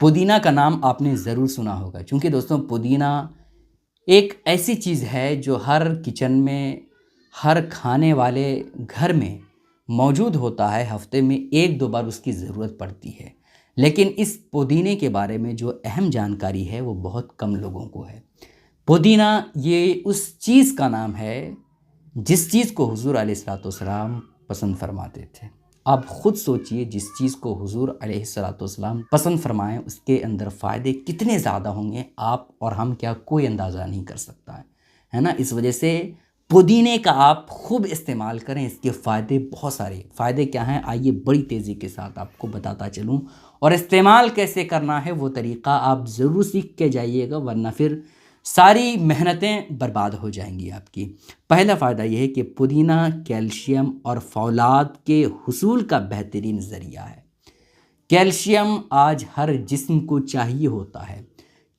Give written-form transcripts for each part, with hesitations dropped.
پودینہ کا نام آپ نے ضرور سنا ہوگا، چونکہ دوستوں پودینہ ایک ایسی چیز ہے جو ہر کچن میں، ہر کھانے والے گھر میں موجود ہوتا ہے، ہفتے میں 1-2 بار اس کی ضرورت پڑتی ہے، لیکن اس پودینے کے بارے میں جو اہم جانکاری ہے وہ بہت کم لوگوں کو ہے۔ پودینہ یہ اس چیز کا نام ہے جس چیز کو حضور علیہ السلام پسند فرماتے تھے۔ آپ خود سوچئے، جس چیز کو حضور علیہ السلام پسند فرمائیں اس کے اندر فائدے کتنے زیادہ ہوں گے، آپ اور ہم کیا کوئی اندازہ نہیں کر سکتا ہے نا۔ اس وجہ سے پودینے کا آپ خوب استعمال کریں، اس کے فائدے بہت سارے۔ فائدے کیا ہیں آئیے بڑی تیزی کے ساتھ آپ کو بتاتا چلوں، اور استعمال کیسے کرنا ہے وہ طریقہ آپ ضرور سیکھ کے جائیے گا، ورنہ پھر ساری محنتیں برباد ہو جائیں گی آپ کی۔ پہلا فائدہ یہ ہے کہ پودینہ کیلشیم اور فولاد کے حصول کا بہترین ذریعہ ہے۔ کیلشیم آج ہر جسم کو چاہیے ہوتا ہے۔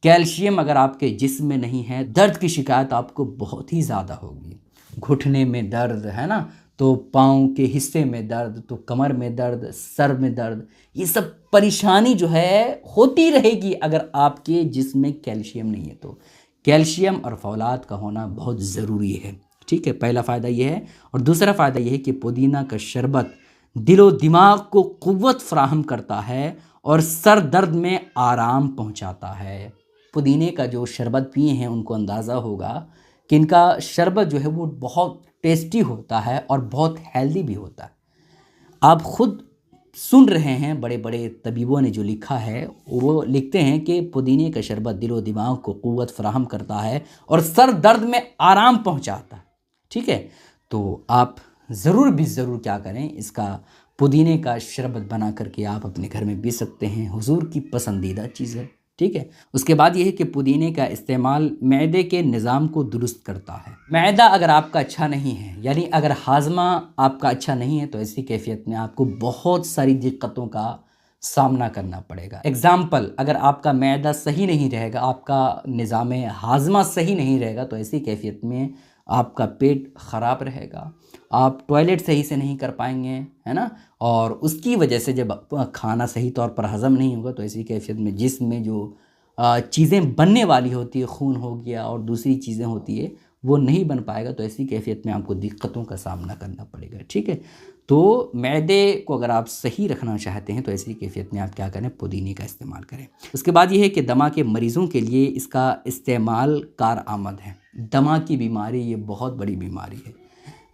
کیلشیم اگر آپ کے جسم میں نہیں ہے، درد کی شکایت آپ کو بہت ہی زیادہ ہوگی۔ گھٹنے میں درد ہے نا، تو پاؤں کے حصے میں درد، تو کمر میں درد، سر میں درد، یہ سب پریشانی جو ہے ہوتی رہے گی اگر آپ کے جسم میں کیلشیم نہیں ہے۔ تو کیلشیم اور فولاد کا ہونا بہت ضروری ہے، ٹھیک ہے۔ پہلا فائدہ یہ ہے، اور دوسرا فائدہ یہ ہے کہ پودینہ کا شربت دل و دماغ کو قوت فراہم کرتا ہے اور سر درد میں آرام پہنچاتا ہے۔ پودینے کا جو شربت پیے ہیں ان کو اندازہ ہوگا کہ ان کا شربت جو ہے وہ بہت ٹیسٹی ہوتا ہے اور بہت ہیلدی بھی ہوتا ہے۔ آپ خود سن رہے ہیں، بڑے بڑے طبیبوں نے جو لکھا ہے وہ لکھتے ہیں کہ پودینے کا شربت دل و دماغ کو قوت فراہم کرتا ہے اور سر درد میں آرام پہنچاتا ہے، ٹھیک ہے۔ تو آپ ضرور بھی ضرور کیا کریں، اس کا پودینے کا شربت بنا کر کے آپ اپنے گھر میں پی سکتے ہیں، حضور کی پسندیدہ چیز ہے، ٹھیک ہے۔ اس کے بعد یہ ہے کہ پودینے کا استعمال معدے کے نظام کو درست کرتا ہے۔ معدہ اگر آپ کا اچھا نہیں ہے، یعنی اگر ہاضمہ آپ کا اچھا نہیں ہے، تو ایسی کیفیت میں آپ کو بہت ساری دقتوں کا سامنا کرنا پڑے گا۔ اگزامپل، اگر آپ کا معدہ صحیح نہیں رہے گا، آپ کا نظام ہاضمہ صحیح نہیں رہے گا، تو ایسی کیفیت میں آپ کا پیٹ خراب رہے گا، آپ ٹوائلٹ صحیح سے نہیں کر پائیں گے، ہے نا، اور اس کی وجہ سے جب کھانا صحیح طور پر ہضم نہیں ہوگا تو ایسی کیفیت میں جسم میں جو چیزیں بننے والی ہوتی ہے، خون ہو گیا اور دوسری چیزیں ہوتی ہے، وہ نہیں بن پائے گا، تو ایسی کیفیت میں آپ کو دقتوں کا سامنا کرنا پڑے گا، ٹھیک ہے۔ تو معدے کو اگر آپ صحیح رکھنا چاہتے ہیں تو ایسی کیفیت میں آپ کیا کریں، پودینے کا استعمال کریں۔ اس کے بعد یہ ہے کہ دمہ کے مریضوں کے لیے اس کا استعمال کارآمد ہے۔ دمہ کی بیماری یہ بہت بڑی بیماری ہے۔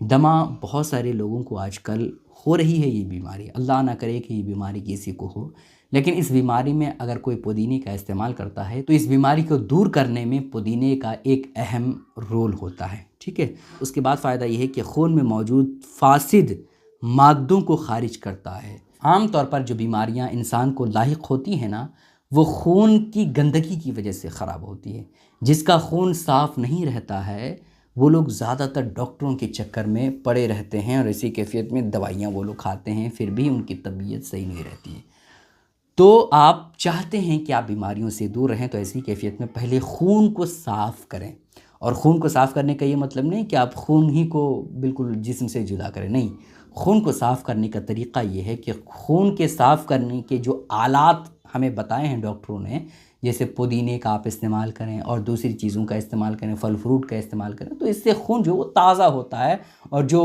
دمہ بہت سارے لوگوں کو آج کل ہو رہی ہے یہ بیماری، اللہ نہ کرے کہ یہ بیماری کسی کو ہو، لیکن اس بیماری میں اگر کوئی پودینے کا استعمال کرتا ہے تو اس بیماری کو دور کرنے میں پودینے کا ایک اہم رول ہوتا ہے، ٹھیک ہے۔ اس کے بعد فائدہ یہ ہے کہ خون میں موجود فاسد مادوں کو خارج کرتا ہے۔ عام طور پر جو بیماریاں انسان کو لاحق ہوتی ہیں نا، وہ خون کی گندگی کی وجہ سے خراب ہوتی ہے۔ جس کا خون صاف نہیں رہتا ہے وہ لوگ زیادہ تر ڈاکٹروں کے چکر میں پڑے رہتے ہیں، اور اسی کیفیت میں دوائیاں وہ لوگ کھاتے ہیں، پھر بھی ان کی طبیعت صحیح نہیں رہتی ہے۔ تو آپ چاہتے ہیں کہ آپ بیماریوں سے دور رہیں، تو ایسی کیفیت میں پہلے خون کو صاف کریں، اور خون کو صاف کرنے کا یہ مطلب نہیں کہ آپ خون ہی کو بالکل جسم سے جدا کریں، نہیں۔ خون کو صاف کرنے کا طریقہ یہ ہے کہ خون کے صاف کرنے کے جو آلات ہمیں بتائے ہیں ڈاکٹروں نے، جیسے پودینے کا آپ استعمال کریں اور دوسری چیزوں کا استعمال کریں، پھل فروٹ کا استعمال کریں، تو اس سے خون جو وہ تازہ ہوتا ہے، اور جو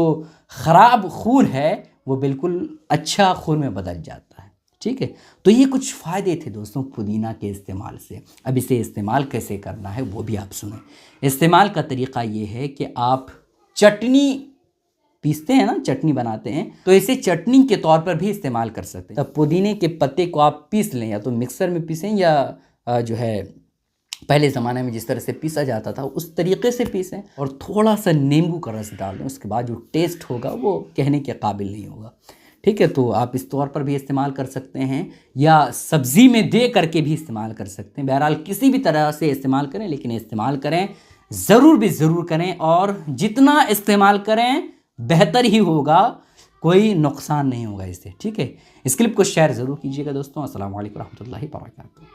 خراب خون ہے وہ بالکل اچھا خون میں بدل جاتا ہے، ٹھیک ہے۔ تو یہ کچھ فائدے تھے دوستوں پودینہ کے استعمال سے۔ اب اسے استعمال کیسے کرنا ہے وہ بھی آپ سنیں۔ استعمال کا طریقہ یہ ہے کہ آپ چٹنی پیستے ہیں نا، چٹنی بناتے ہیں، تو اسے چٹنی کے طور پر بھی استعمال کر سکتے ہیں۔ پودینے کے پتے کو آپ پیس لیں، یا تو مکسر میں پیسیں، یا جو ہے پہلے زمانے میں جس طرح سے پیسا جاتا تھا اس طریقے سے پیسیں، اور تھوڑا سا نیمبو کا رس ڈال دیں، اس کے بعد جو ٹیسٹ ہوگا وہ کہنے کے قابل نہیں ہوگا، ٹھیک ہے۔ تو آپ اس طور پر بھی استعمال کر سکتے ہیں، یا سبزی میں دے کر کے بھی استعمال کر سکتے ہیں۔ بہرحال کسی بھی طرح سے استعمال کریں، لیکن استعمال کریں ضرور بھی ضرور کریں، اور جتنا استعمال کریں بہتر ہی ہوگا، کوئی نقصان نہیں ہوگا اس سے، ٹھیک ہے۔ اس کلپ کو شیئر ضرور کیجیے گا دوستوں۔ السلام علیکم ورحمۃ اللہ وبرکاتہ۔